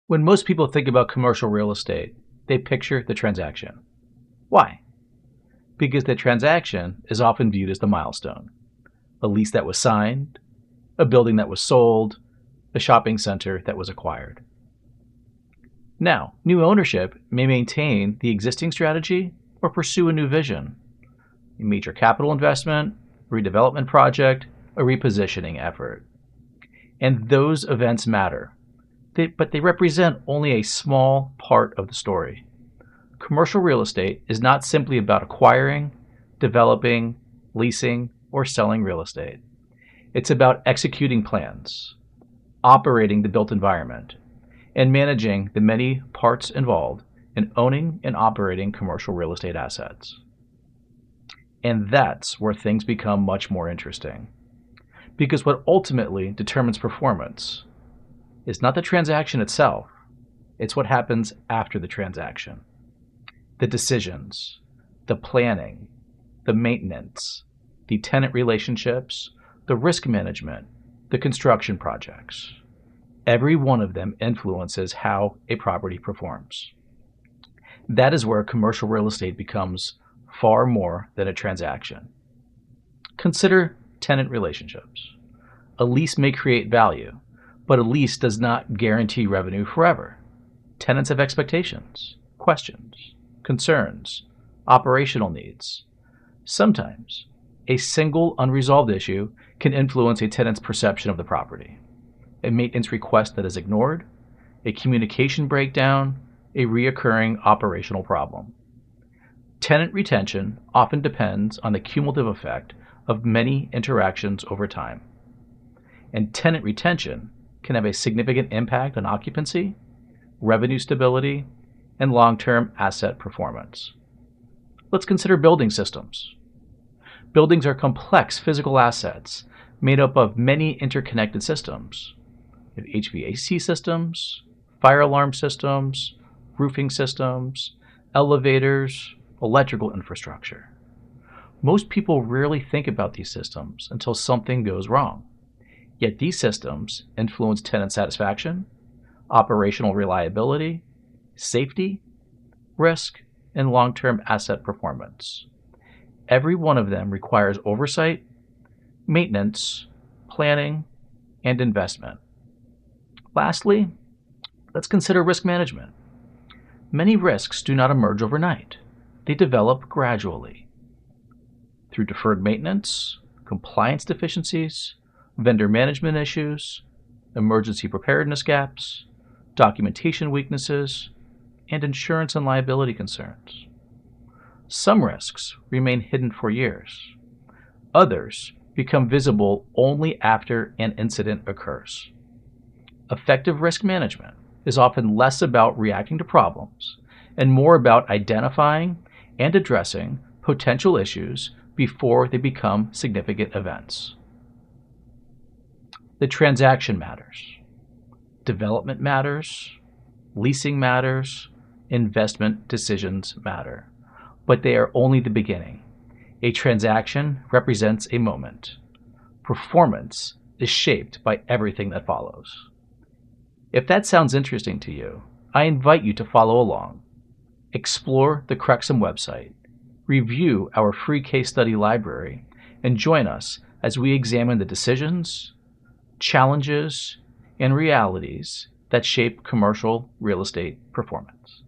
When most people think about commercial real estate, they picture the transaction. Why? Because the transaction is often viewed as the milestone. A lease that was signed, a building that was sold, a shopping center that was acquired. Now, new ownership may maintain the existing strategy or pursue a new vision, a major capital investment, redevelopment project, a repositioning effort. And those events matter, but they represent only a small part of the story. Commercial real estate is not simply about acquiring, developing, leasing, or selling real estate. It's about executing plans, operating the built environment, and managing the many parts involved in owning and operating commercial real estate assets. And that's where things become much more interesting. Because what ultimately determines performance is not the transaction itself, it's what happens after the transaction. The decisions, the planning, the maintenance, the tenant relationships, the risk management, the construction projects. Every one of them influences how a property performs. That is where commercial real estate becomes far more than a transaction. Consider tenant relationships. A lease may create value, but a lease does not guarantee revenue forever. Tenants have expectations, questions, concerns, operational needs. Sometimes, a single unresolved issue can influence a tenant's perception of the property. A maintenance request that is ignored, a communication breakdown, a reoccurring operational problem. Tenant retention often depends on the cumulative effect of many interactions over time. And tenant retention can have a significant impact on occupancy, revenue stability, and long-term asset performance. Let's consider building systems. Buildings are complex physical assets made up of many interconnected systems. You have HVAC systems, fire alarm systems, roofing systems, elevators, electrical infrastructure. Most people rarely think about these systems until something goes wrong. Yet these systems influence tenant satisfaction, operational reliability, safety, risk, and long-term asset performance. Every one of them requires oversight, maintenance, planning, and investment. Lastly, let's consider risk management. Many risks do not emerge overnight. They develop gradually through deferred maintenance, compliance deficiencies, vendor management issues, emergency preparedness gaps, documentation weaknesses, and insurance and liability concerns. Some risks remain hidden for years. Others become visible only after an incident occurs. Effective risk management is often less about reacting to problems and more about identifying and addressing potential issues before they become significant events. The transaction matters. Development matters. Leasing matters. Investment decisions matter. But they are only the beginning. A transaction represents a moment. Performance is shaped by everything that follows. If that sounds interesting to you, I invite you to follow along. Explore the CREXOM website, review our free case study library, and join us as we examine the decisions, challenges, and realities that shape commercial real estate performance.